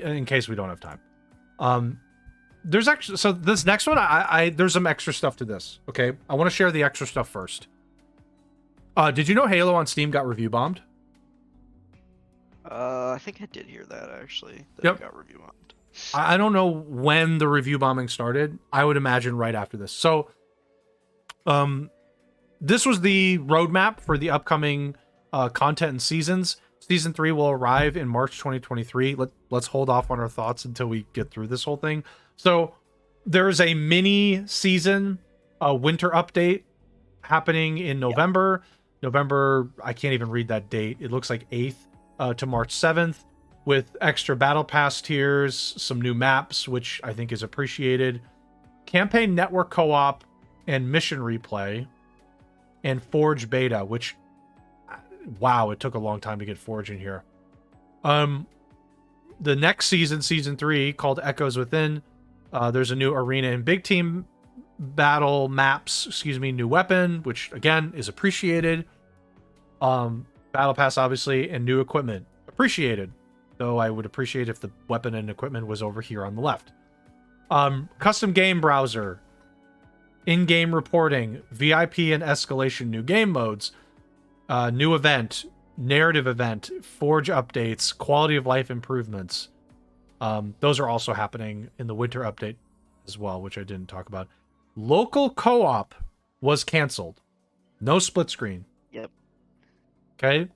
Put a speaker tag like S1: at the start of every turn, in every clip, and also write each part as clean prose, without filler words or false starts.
S1: in case we don't have time. There's actually, so this next one, I there's some extra stuff to this. Okay, I want to share the extra stuff first. Did you know Halo on Steam got review bombed?
S2: I think I did hear that actually. That
S1: Yep.
S2: it got review bombed.
S1: I don't know when the review bombing started. I would imagine right after this. So, this was the roadmap for the upcoming content and seasons. Season 3 will arrive in March 2023. Let's hold off on our thoughts until we get through this whole thing. So, there's a mini season, winter update happening in November. November, I can't even read that date. It looks like 8th to March 7th. With extra battle pass tiers, some new maps, which I think is appreciated, campaign network co-op, and mission replay, and Forge beta, which, wow, it took a long time to get Forge in here. The next season, season 3, called Echoes Within, there's a new arena and big team battle maps, new weapon, which again is appreciated. Battle pass, obviously, and new equipment, appreciated. Though I would appreciate if the weapon and equipment was over here on the left. Custom game browser, in-game reporting, VIP and escalation new game modes, new event, narrative event, Forge updates, quality of life improvements. Those are also happening in the winter update as well, which I didn't talk about. Local co-op was canceled. No split screen.
S2: Yep.
S1: Okay.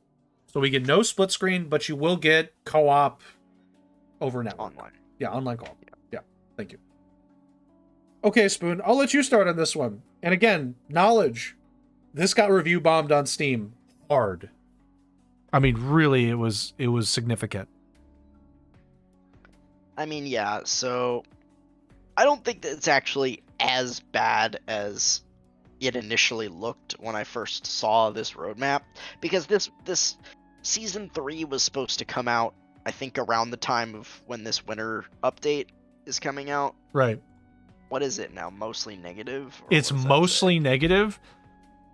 S1: So we get no split screen, but you will get co-op over network.
S2: Online.
S1: Yeah, online co-op. Yeah, thank you. Okay, Spoon, I'll let you start on this one. And again, knowledge. This got review bombed on Steam hard. I mean, really, it was significant.
S2: I mean, yeah, so I don't think that it's actually as bad as it initially looked when I first saw this roadmap, because this season 3 was supposed to come out, I think, around the time of when this winter update is coming out.
S1: Right.
S2: What is it now? Mostly negative?
S1: It's mostly negative.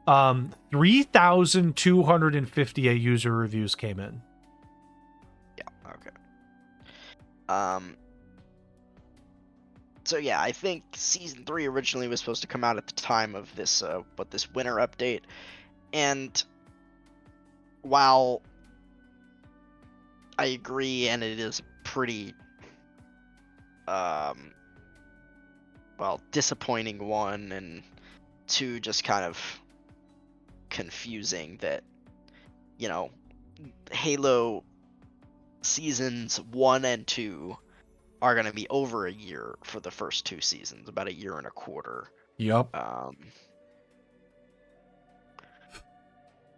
S1: 3,258 user reviews came in.
S2: Yeah, okay. So yeah, I think season 3 originally was supposed to come out at the time of this this winter update, and while I agree, and it is pretty disappointing, one, and two, just kind of confusing that, you know, Halo seasons 1 and 2 are going to be over a year for the first 2 seasons, about a year and a quarter.
S1: Yep.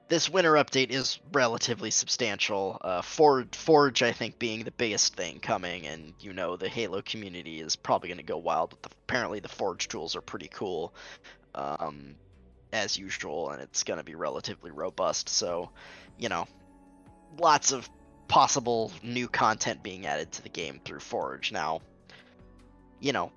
S2: This winter update is relatively substantial. Forge, I think, being the biggest thing coming, and the Halo community is probably going to go wild. But apparently the Forge tools are pretty cool, as usual, and it's going to be relatively robust. So, lots of possible new content being added to the game through Forge. Now,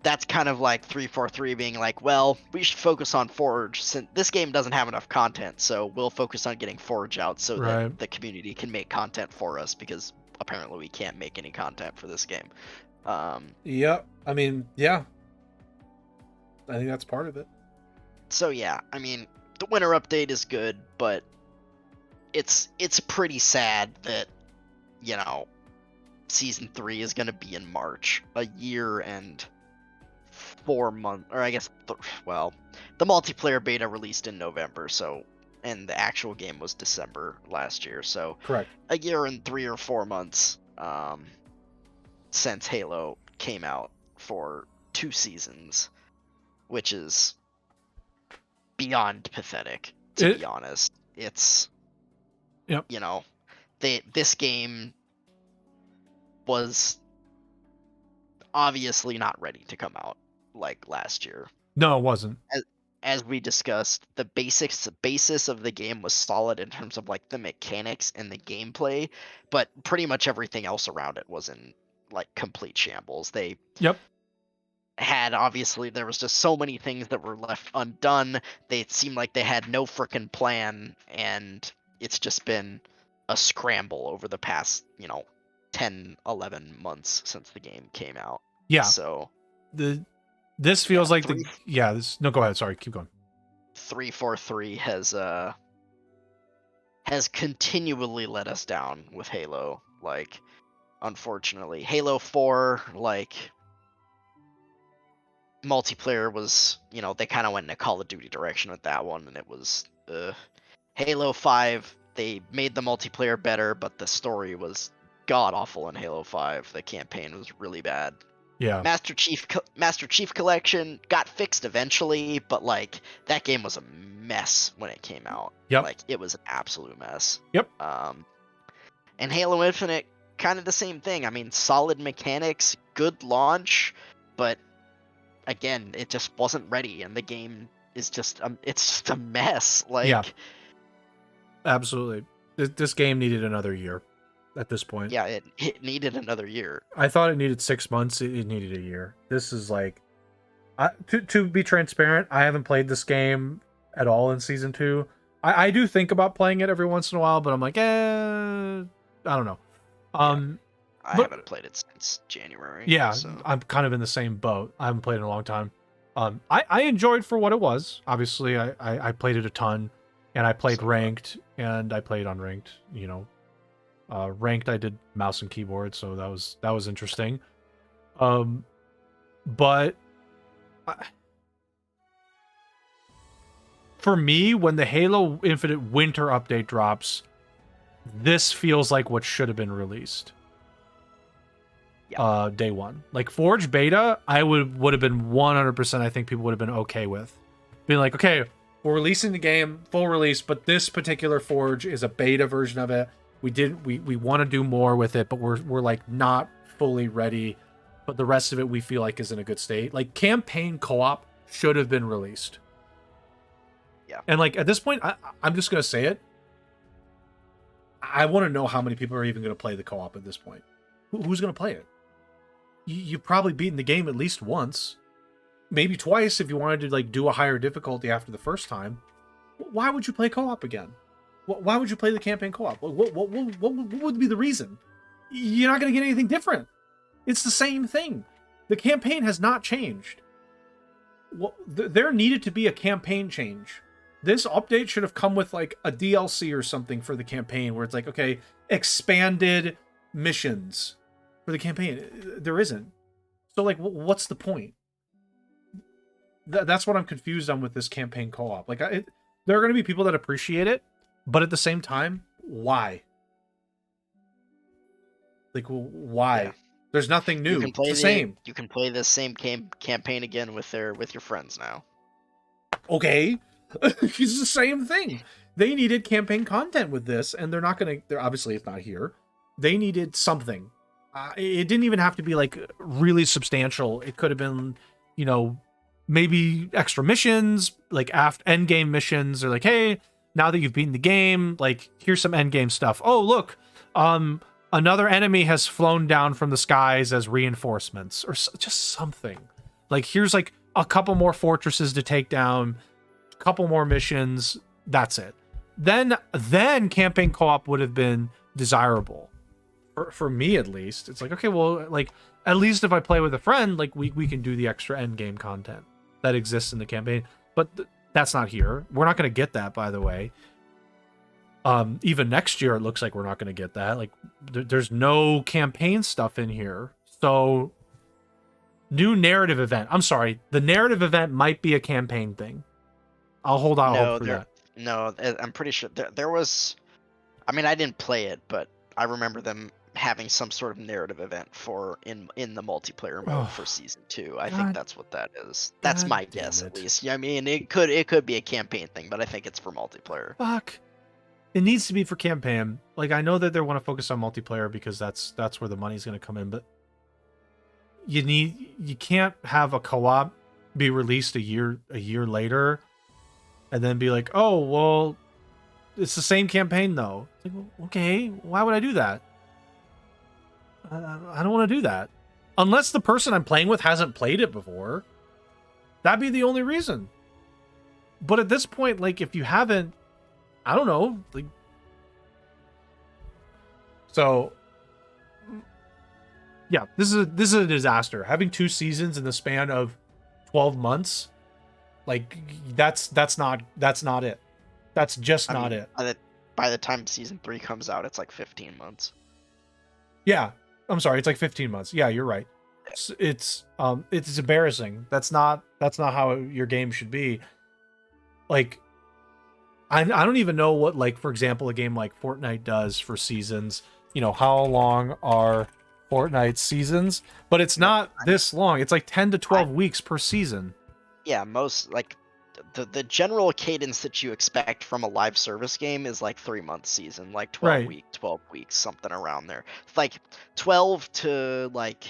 S2: that's kind of like 343 being like, well, we should focus on Forge since this game doesn't have enough content, so we'll focus on getting Forge out so that the community can make content for us, because apparently we can't make any content for this game.
S1: Yep. I mean, yeah. I think that's part of it.
S2: So yeah, I mean, the winter update is good, but it's pretty sad that, season 3 is going to be in March, a year and 4 months, or I guess, the multiplayer beta released in November, and the actual game was December last year, so
S1: correct,
S2: a year and 3 or 4 months since Halo came out for 2 seasons, which is beyond pathetic, to be honest. It's, this game was obviously not ready to come out like last year.
S1: No, it wasn't.
S2: As we discussed, the basis of the game was solid in terms of like the mechanics and the gameplay, but pretty much everything else around it was in like complete shambles. They had, obviously, there was just so many things that were left undone. They seemed like they had no frickin' plan, and it's just been a scramble over the past, 10, 11 months since the game came out.
S1: Yeah.
S2: So
S1: this feels like no, go ahead. Sorry, keep going.
S2: 343 has continually let us down with Halo. Like, unfortunately, Halo 4, like, multiplayer was, they kind of went in a Call of Duty direction with that one, and it was Halo 5. They made the multiplayer better, but the story was god awful in Halo 5. The campaign was really bad.
S1: Yeah.
S2: Master Chief Collection got fixed eventually, but like that game was a mess when it came out.
S1: Yep.
S2: Like it was an absolute mess.
S1: Yep.
S2: And Halo Infinite, kind of the same thing. I mean, solid mechanics, good launch, but again, it just wasn't ready, and the game is it's just a mess. Like,
S1: yeah, absolutely. This game needed another year at this point.
S2: Yeah, it needed another year.
S1: I thought it needed 6 months. It needed a year. This is like, to be transparent, I haven't played this game at all in season 2. I do think about playing it every once in a while, but I'm like, I don't know.
S2: I haven't played it since January.
S1: Yeah,
S2: so.
S1: I'm kind of in the same boat. I haven't played it in a long time. I enjoyed for what it was. Obviously, I played it a ton, and I played ranked, and I played unranked. Ranked, I did mouse and keyboard, so that was interesting. But for me, when the Halo Infinite Winter update drops, this feels like what should have been released.
S2: Yeah.
S1: Day one. Like Forge beta, I would have been 100%. I think people would have been okay with being like, okay, we're releasing the game full release, but this particular Forge is a beta version of it. We want to do more with it, but we're like not fully ready. But the rest of it we feel like is in a good state. Like campaign co-op should have been released.
S2: Yeah.
S1: And like at this point, I'm just gonna say it. I want to know how many people are even going to play the co-op at this point. Who's going to play it? You've probably beaten the game at least once, maybe twice if you wanted to like do a higher difficulty after the first time. Why would you play co-op again? Why would you play the campaign co-op? What would be the reason? You're not going to get anything different. It's the same thing. The campaign has not changed. There needed to be a campaign change. This update should have come with like a DLC or something for the campaign where it's like, okay, expanded missions for the campaign. There isn't. So like, what's the point? That's what I'm confused on with this campaign co-op. Like, there are going to be people that appreciate it, but at the same time, why? Like, why? Yeah. There's nothing new. It's the same.
S2: You can play the same campaign again with your friends now.
S1: Okay. It's the same thing. They needed campaign content with this, and they're obviously it's not here. They needed something. It didn't even have to be like really substantial. It could have been, maybe extra missions, like end game missions, or like, hey, now that you've beaten the game, like here's some end game stuff. Oh, look, another enemy has flown down from the skies as reinforcements, or just something. Like here's like a couple more fortresses to take down. Couple more missions, that's it. Then campaign co-op would have been desirable for me, at least. It's like, okay, well, like at least if I play with a friend, like we can do the extra end game content that exists in the campaign, but that's not here. We're not going to get that, by the way. Even next year it looks like we're not going to get that. Like there's no campaign stuff in here. So new narrative event. I'm sorry, the narrative event might be a campaign thing. I'll hold out hope for that.
S2: No, I'm pretty sure there was. I mean, I didn't play it, but I remember them having some sort of narrative event in the multiplayer mode for season 2. I think that's what that is. That's my guess, at least. Yeah, I mean, it could be a campaign thing, but I think it's for multiplayer.
S1: Fuck. It needs to be for campaign. Like I know that they want to focus on multiplayer because that's where the money's going to come in, but you can't have a co-op be released a year later. And then be like, oh, well, it's the same campaign, though. It's like, well, okay, why would I do that? I don't want to do that. Unless the person I'm playing with hasn't played it before. That'd be the only reason. But at this point, like, if you haven't, I don't know. Like, so, Yeah, this is a disaster. Having 2 seasons in the span of 12 months, like that's not it. That's just
S2: I
S1: not
S2: mean,
S1: it.
S2: by the time season 3 comes out, it's like 15 months.
S1: Yeah, I'm sorry, it's like 15 months. Yeah, you're right. It's embarrassing. That's not how your game should be. Like I don't even know what, like, for example, a game like Fortnite does for seasons. How long are Fortnite seasons? But it's
S2: No,
S1: not this long. It's like 10 to
S2: I
S1: 12 weeks per season.
S2: yeah, most like the general cadence that you expect from a live service game is like 3 month season, like
S1: Right.
S2: 12 weeks, something around there. It's like 12 to like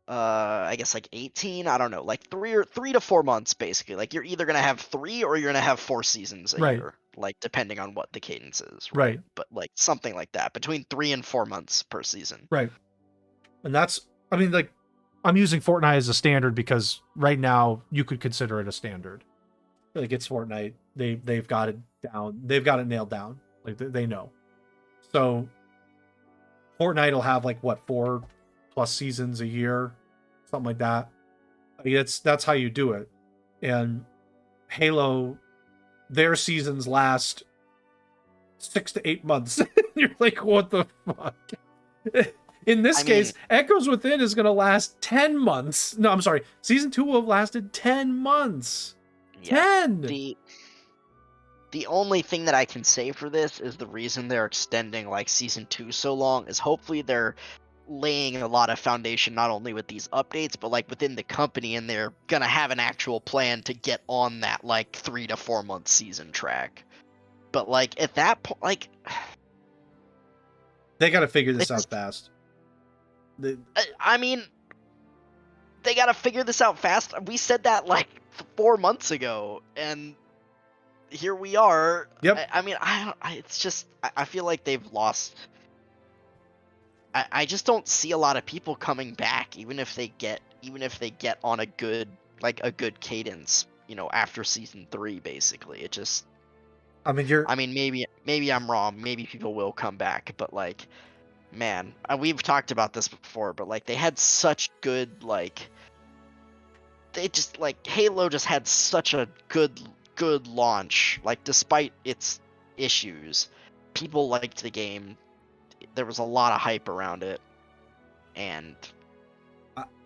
S2: I guess like 18, I don't know, like 3 to 4 months basically. Like you're either gonna have 3 or you're gonna have 4 seasons a
S1: Right.
S2: year, like depending on what the cadence is, right?
S1: Right.
S2: But like something like that, between 3 and 4 months per season.
S1: Right. And that's, I mean, like, I'm using Fortnite as a standard because right now you could consider it a standard. Like, it's Fortnite. They've got it down. They've got it nailed down. Like, they know. So Fortnite will have like what, 4+ seasons a year, something like that. I mean, that's how you do it. And Halo, their seasons last 6 to 8 months. You're like, what the fuck? In this
S2: I mean,
S1: case, Echoes Within is going to last 10 months. No, I'm sorry. Season 2 will have lasted 10 months.
S2: yeah.
S1: 10!
S2: The only thing that I can say for this is the reason they're extending like season 2 so long is hopefully they're laying a lot of foundation not only with these updates but like within the company, and they're gonna have an actual plan to get on that like 3 to 4 month season track. But like at that point, like
S1: They got to figure
S2: it
S1: this out
S2: just,
S1: fast.
S2: I mean, they gotta figure this out fast. We said that like 4 months ago, and here we are.
S1: Yep.
S2: I mean, it's just I feel like they've lost. I just don't see a lot of people coming back, even if they get on a good cadence, after season 3. Basically, it just.
S1: I mean,
S2: I mean, maybe I'm wrong. Maybe people will come back, but like, man, we've talked about this before, but like they had such good they just like Halo just had such a good launch. Like despite its issues, people liked the game. There was a lot of hype around it, and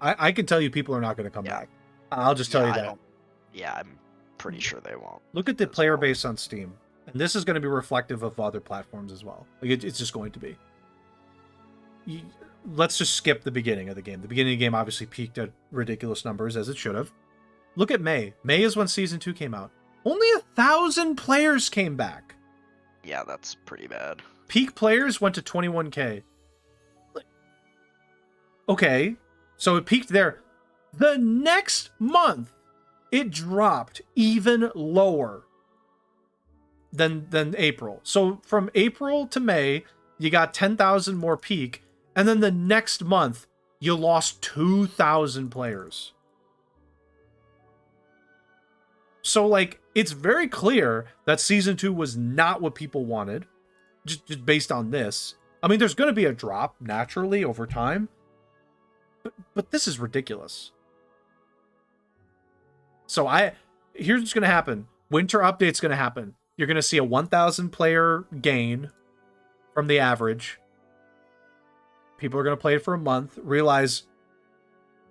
S1: I can tell you people are not going to come
S2: yeah,
S1: back. I'll just tell you
S2: I
S1: that.
S2: don't. Yeah, I'm pretty sure they won't.
S1: Look at the
S2: as
S1: player
S2: well.
S1: base on Steam. And this is going to be reflective of other platforms as well. Like it's just going to be. Let's just skip the beginning of the game. The beginning of the game obviously peaked at ridiculous numbers, as it should have. Look at May. May is when season 2 came out. Only 1,000 players came back.
S2: Yeah, that's pretty bad.
S1: Peak players went to 21K. Okay, so it peaked there. The next month, it dropped even lower than April. So from April to May, you got 10,000 more peak, and then the next month, you lost 2,000 players. So, like, it's very clear that season 2 was not what people wanted, just based on this. I mean, there's going to be a drop naturally over time, but this is ridiculous. So here's what's going to happen. Winter update's going to happen. You're going to see a 1,000 player gain from the average. People are going to play it for a month, realize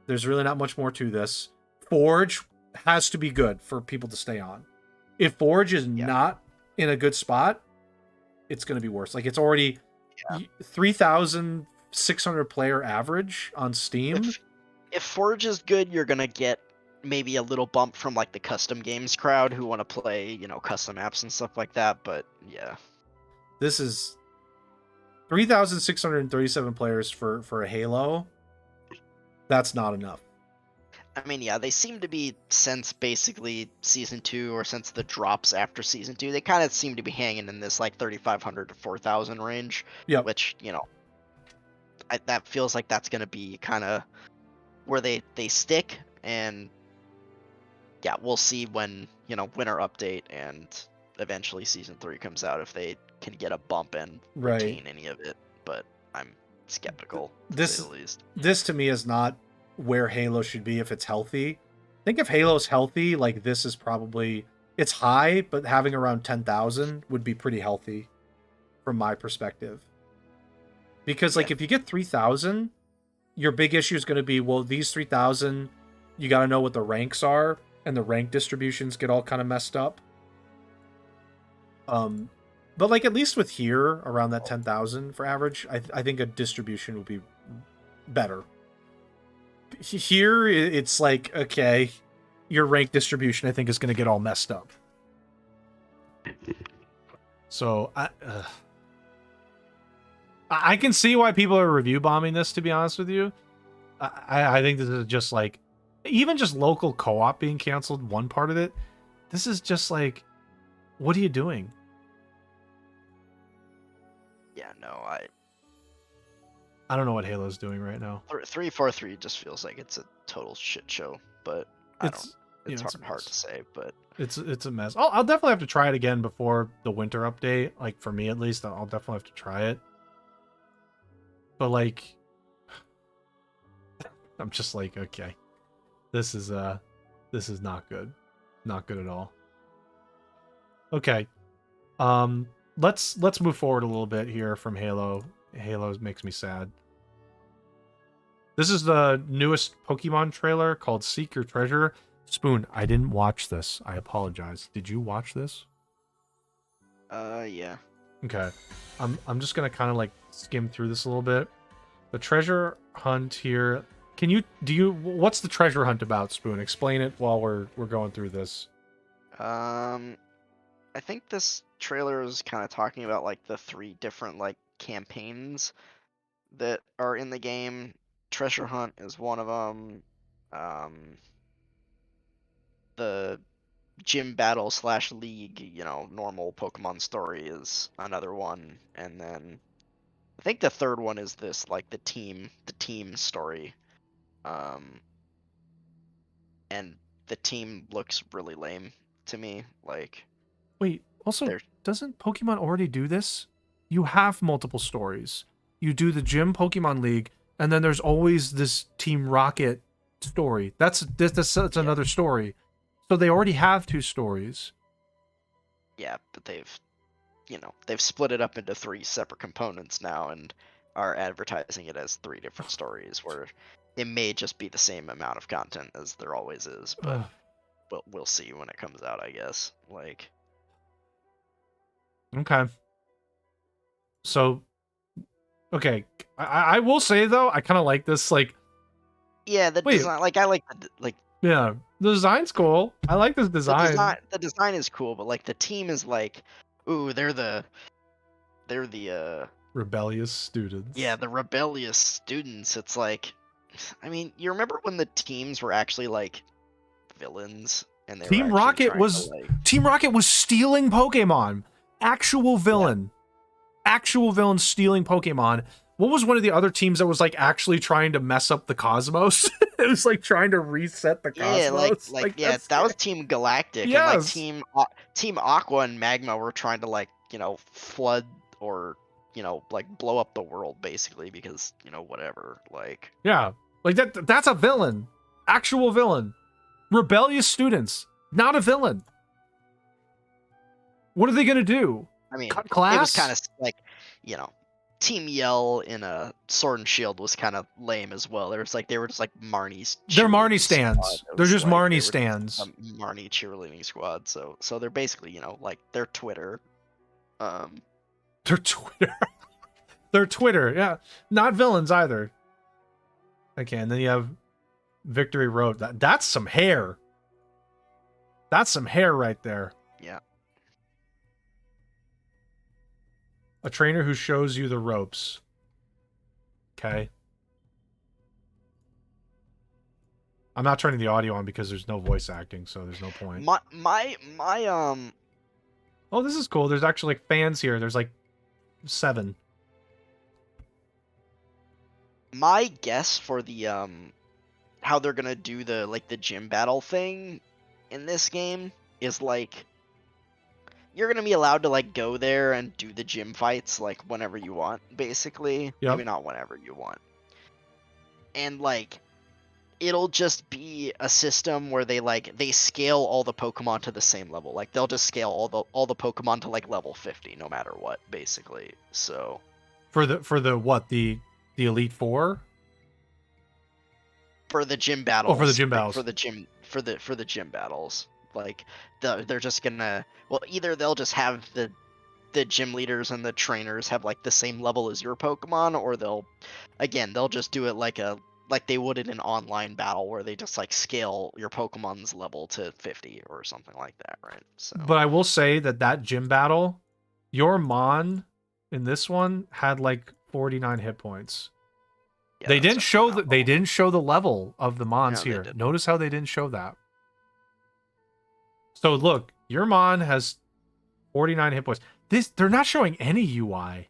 S1: there's really not much more to this. Forge has to be good for people to stay on. If Forge is not in a good spot, it's going to be worse. Like, it's already 3,600 player average on Steam.
S2: If Forge is good, you're going to get maybe a little bump from like the custom games crowd who want to play, custom apps and stuff like that. But yeah,
S1: this is 3,637 players for a Halo. That's not enough.
S2: I mean, yeah, they seem to be, since basically season 2 or since the drops after season 2, they kind of seem to be hanging in this like 3,500 to 4,000 range.
S1: Yeah,
S2: which that feels like that's going to be kind of where they stick. And yeah, we'll see when winter update and eventually season 3 comes out if they can get a bump and retain any of it. But I'm skeptical, to
S1: This
S2: say the least.
S1: this to me is not where Halo should be if it's healthy. I think if Halo's healthy, like this is probably it's high, but having around 10,000 would be pretty healthy from my perspective. Because like if you get 3,000, your big issue is going to be, well, these 3,000, you got to know what the ranks are, and the rank distributions get all kind of messed up. But like at least with here around that 10,000 for average, I think a distribution would be better. Here it's like, okay, your rank distribution I think is going to get all messed up. So I can see why people are review bombing this, to be honest with you. I think this is just like, even just local co-op being canceled, one part of it, this is just like, what are you doing?
S2: Yeah, no,
S1: I don't know what Halo's doing right now.
S2: 343 just feels like it's a total shit show, but it's hard to say, but
S1: it's a mess. I'll definitely have to try it again before the winter update. Like for me at least, I'll definitely have to try it. But like, I'm just like, okay, this is not good, not good at all. Okay, let's move forward a little bit here from Halo. Halo makes me sad. This is the newest Pokemon trailer called Seek Your Treasure. Spoon, I didn't watch this. I apologize. Did you watch this?
S2: Yeah.
S1: Okay. I'm just gonna kind of like skim through this a little bit. The treasure hunt here. What's the treasure hunt about, Spoon? Explain it while we're going through this.
S2: I think this trailer is kind of talking about like the 3 different like campaigns that are in the game. Treasure hunt is one of them. The gym battle / league, normal Pokemon story is another one, and then I think the third one is this, like the team story. And the team looks really lame to me. Like,
S1: wait, also, doesn't Pokemon already do this? You have multiple stories. You do the gym Pokemon League, and then there's always this Team Rocket story. That's another story. So they already have 2 stories.
S2: Yeah, but they've split it up into 3 separate components now and are advertising it as 3 different stories, where it may just be the same amount of content as there always is, but we'll see when it comes out, I guess. Like,
S1: okay. So, okay, I will say though, I kind of like this. Like,
S2: yeah, the design. Like, I like
S1: yeah, the design's cool. I like this design.
S2: The design is cool, but like the team is like, ooh, they're the
S1: rebellious students.
S2: Yeah, the rebellious students. It's like, I mean, you remember when the teams were actually like villains, and
S1: Team Rocket was stealing Pokemon. Actual villain stealing Pokemon. What was one of the other teams that was like actually trying to mess up the cosmos? It was like trying to reset the cosmos.
S2: Yeah, that was Team Galactic.
S1: Yes.
S2: And like Team Aqua and Magma were trying to like, flood or like blow up the world basically, because whatever, like,
S1: yeah, like that's a villain. Actual villain. Rebellious students, not a villain. What are they gonna do?
S2: I mean,
S1: cut class?
S2: It was kind of like, Team Yell in a Sword and Shield was kind of lame as well. They were just like Marnie's.
S1: They're Marnie stands. They're just like, Marnie stands.
S2: Marnie cheerleading squad. So they're basically, like their Twitter.
S1: Their Twitter. Their Twitter. Yeah, not villains either. Okay, and then you have Victory Road. That's some hair. That's some hair right there.
S2: Yeah.
S1: A trainer who shows you the ropes. Okay. I'm not turning the audio on because there's no voice acting, so there's no point. Oh, this is cool. There's actually like fans here. There's like 7.
S2: My guess for the how they're gonna do the gym battle thing in this game is like, you're gonna be allowed to like go there and do the gym fights like whenever you want, basically.
S1: Yep.
S2: Maybe not whenever you want. And like it'll just be a system where they scale all the Pokemon to the same level. Like they'll just scale all the Pokemon to like level 50 no matter what, basically. So
S1: For the what? The Elite Four?
S2: for the gym battles.
S1: Oh, for the gym battles.
S2: For the gym battles. Like they're just gonna either they'll just have the gym leaders and the trainers have like the same level as your Pokemon, or they'll just do it like they would in an online battle where they just like scale your Pokemon's level to 50 or something like that, right? So
S1: But I will say that gym battle, your Mon in this one had like 49 hit points.
S2: yeah,
S1: They
S2: that's
S1: didn't show
S2: definitely not
S1: they
S2: low.
S1: didn't show the level of the Mons
S2: No, they
S1: here.
S2: didn't.
S1: Notice how they didn't show that. So look, your Mon has 49 hit points. They're not showing any UI.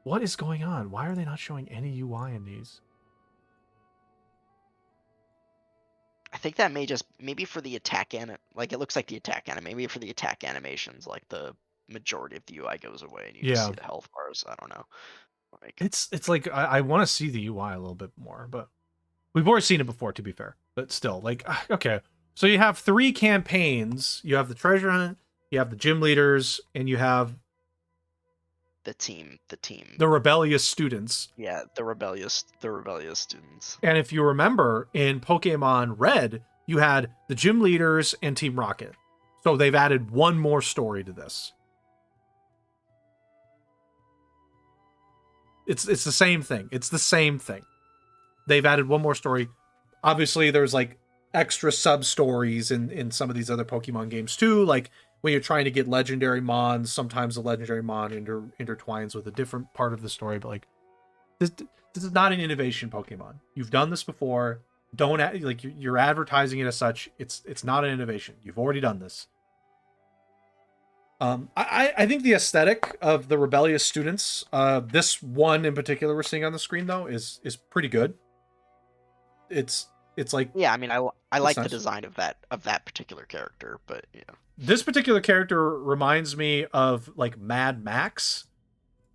S1: What is going on? Why are they not showing any UI in these?
S2: I think that maybe for the attack like it looks like the attack anime. Maybe for the attack animations, like the majority of the UI goes away and you just
S1: Yeah.
S2: see the health bars. I don't know. Like
S1: It's like I want to see the UI a little bit more, but we've already seen it before, to be fair. But still, like, okay. So you have 3 campaigns. You have the treasure hunt, you have the gym leaders, and you have
S2: the team.
S1: the rebellious students.
S2: Yeah, the rebellious students.
S1: And if you remember, in Pokemon Red, you had the gym leaders and Team Rocket. So they've added one more story to this. It's the same thing. It's the same thing. They've added one more story. Obviously, there's like extra sub stories in some of these other Pokemon games too. Like when you're trying to get legendary Mons, sometimes the legendary Mon intertwines with a different part of the story. But like this is not an innovation Pokemon. You've done this before. Don't like you're advertising it as such. It's not an innovation. You've already done this. I think the aesthetic of the rebellious students, this one in particular we're seeing on the screen though, is pretty good. It's like,
S2: yeah, I mean, I like
S1: nice.
S2: the design of that particular character, but yeah.
S1: This particular character reminds me of like Mad Max.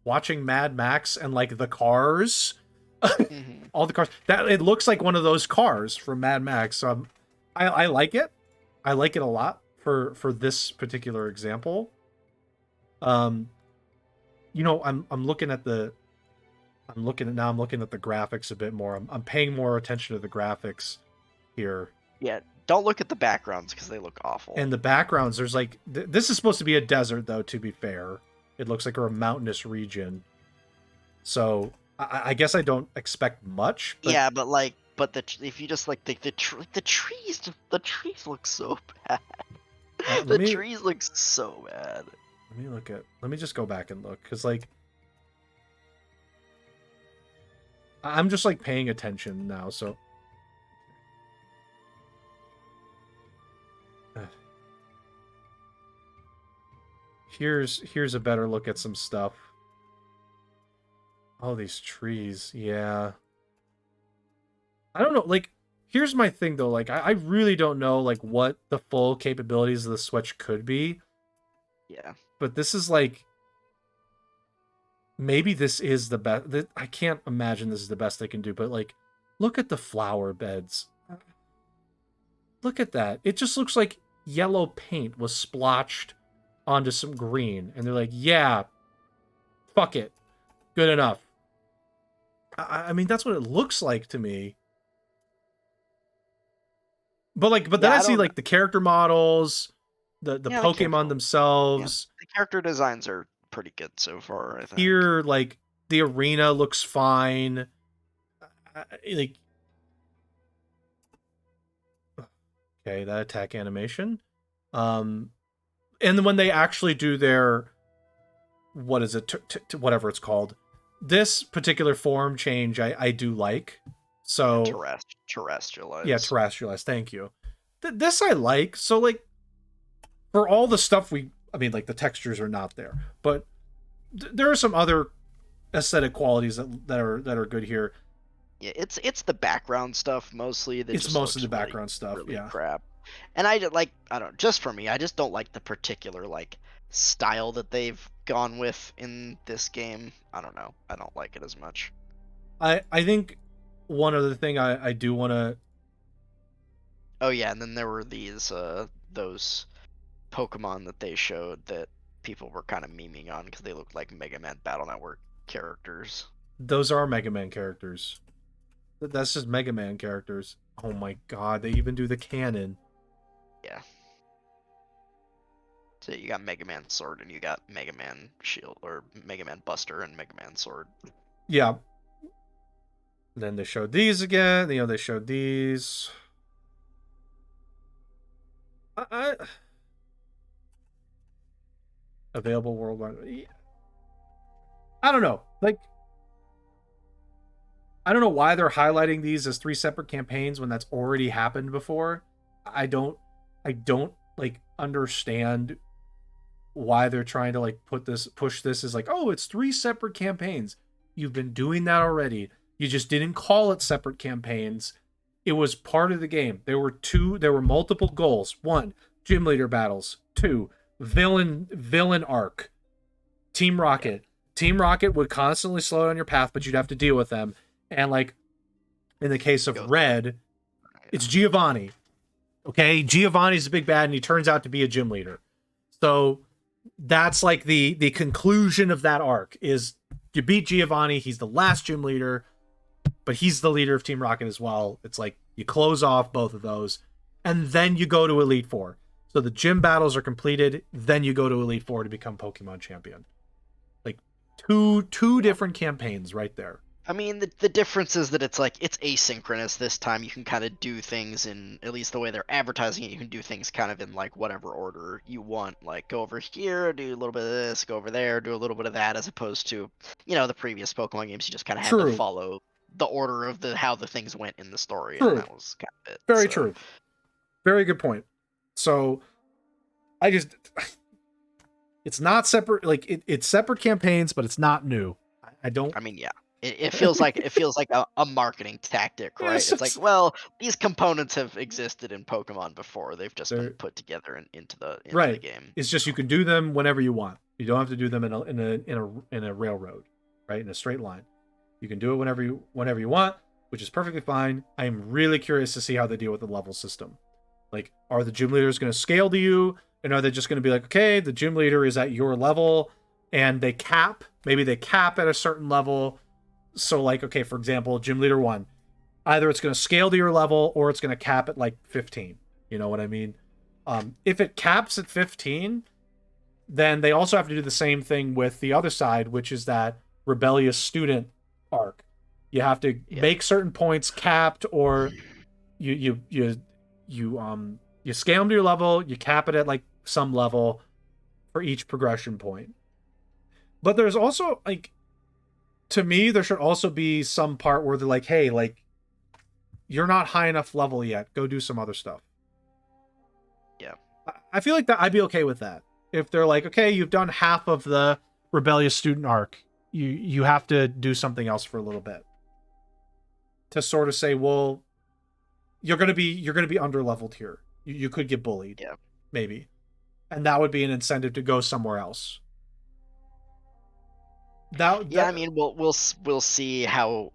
S1: Watching Mad Max and like the cars,
S2: Mm-hmm.
S1: all the cars. That it looks like one of those cars from Mad Max. So I like it. I like it a lot for this particular example. I'm looking at the graphics a bit more. I'm paying more attention to the graphics here.
S2: Yeah, don't look at the backgrounds because they look awful.
S1: And the backgrounds, there's like this is supposed to be a desert though, to be fair. It looks like a mountainous region. So I guess I don't expect much. But
S2: yeah, but if you just like the trees look so bad. Trees look so bad.
S1: Let me just go back and look, because like I'm just like paying attention now. So here's a better look at some stuff. Oh, these trees. Yeah. I don't know. Like, here's my thing though. Like, I really don't know like what the full capabilities of the Switch could be.
S2: Yeah.
S1: But this is like, maybe this is the best. I can't imagine this is the best they can do. But like, look at the flower beds. Look at that. It just looks like yellow paint was splotched onto some green, and they're like, yeah, fuck it, good enough. I mean, that's what it looks like to me. But then I see like the character models, the Pokemon themselves.
S2: Yeah, the character designs are pretty good so far, I think.
S1: Here, like the arena looks fine. Like, okay, that attack animation. And then when they actually do their, what is it, whatever it's called, this particular form change, I do like. So
S2: terrestrialized.
S1: Yeah, terrestrialized. Thank you. This I like. So like, for all the stuff I mean, like the textures are not there, but there are some other aesthetic qualities that are good here.
S2: Yeah, it's the background stuff mostly.
S1: It's mostly the background stuff.
S2: Really
S1: yeah.
S2: crap. And I don't, just for me, I just don't like the particular like style that they've gone with in this game. I don't know. I don't like it as much.
S1: I think one other thing I do want to.
S2: Oh yeah, and then there were those Pokemon that they showed that people were kind of memeing on because they looked like Mega Man Battle Network characters.
S1: Those are Mega Man characters. That's just Mega Man characters. Oh my god, they even do the canon.
S2: Yeah. So you got Mega Man Sword and you got Mega Man Shield or Mega Man Buster and Mega Man Sword.
S1: Yeah. Then they showed these again. You know, they showed these. I available worldwide. I don't know. Like, I don't know why they're highlighting these as 3 separate campaigns when that's already happened before. I don't like understand why they're trying to like push this as like, oh, it's 3 separate campaigns. You've been doing that already. You just didn't call it separate campaigns. It was part of the game. There were multiple goals. 1, gym leader battles. 2, villain arc. Team Rocket. Team Rocket would constantly slow down your path, but you'd have to deal with them. And like in the case of Red, it's Giovanni. Okay, Giovanni's a big bad, and he turns out to be a gym leader. So that's like the conclusion of that arc is you beat Giovanni. He's the last gym leader, but he's the leader of Team Rocket as well. It's like you close off both of those, and then you go to Elite Four. So the gym battles are completed, then you go to Elite Four to become Pokemon champion. Like two different campaigns right there.
S2: I mean, the difference is that it's like it's asynchronous this time. You can kind of do things in, at least the way they're advertising it, you can do things kind of in like whatever order you want. Like go over here, do a little bit of this, go over there, do a little bit of that, as opposed to, you know, the previous Pokemon games you just kind of had to follow the order of how the things went in the story, and that was kind of it.
S1: Very true. Very good point. So it's not separate, like it's separate campaigns, but it's not new. I mean,
S2: yeah. It feels like a marketing tactic, right? It's like, well, these components have existed in Pokemon before. They've just been put together into the game.
S1: It's just you can do them whenever you want. You don't have to do them in a railroad, right? In a straight line. You can do it whenever you want, which is perfectly fine. I am really curious to see how they deal with the level system. Like, are the gym leaders going to scale to you, and are they just going to be like, okay, the gym leader is at your level, and maybe they cap at a certain level. So like, okay, for example, gym leader 1, either it's going to scale to your level or it's going to cap at like 15. You know what I mean? If it caps at 15, then they also have to do the same thing with the other side, which is that rebellious student arc. You have to make certain points capped, or you scale them to your level, you cap it at like some level for each progression point. But there's also like, to me, there should also be some part where they're like, hey, like, you're not high enough level yet. Go do some other stuff.
S2: Yeah.
S1: I feel like that I'd be okay with that. If they're like, okay, you've done half of the rebellious student arc. You have to do something else for a little bit. To sort of say, well, you're gonna be under leveled here. You could get bullied.
S2: Yeah.
S1: Maybe. And that would be an incentive to go somewhere else.
S2: I mean, we'll see how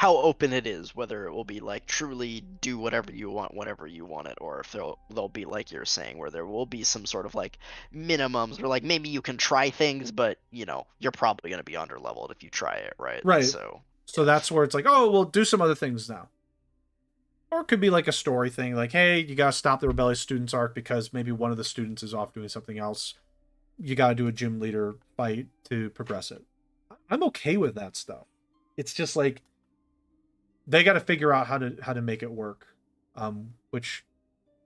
S2: open it is, whether it will be like truly do whatever you want whenever you want it, or if they'll be like you're saying, where there will be some sort of like minimums, or like maybe you can try things, but you know you're probably going to be under leveled if you try it, right? So
S1: that's where it's like, oh, we'll do some other things now. Or it could be like a story thing, like, hey, you gotta stop the rebellious students arc because maybe one of the students is off doing something else. You gotta do a gym leader fight to progress it. I'm okay with that stuff. It's just like they got to figure out how to make it work, which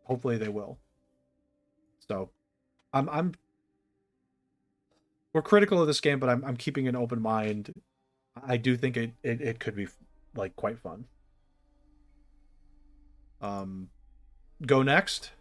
S1: hopefully they will. So, we're critical of this game, but I'm keeping an open mind. I do think it could be like quite fun. Go next.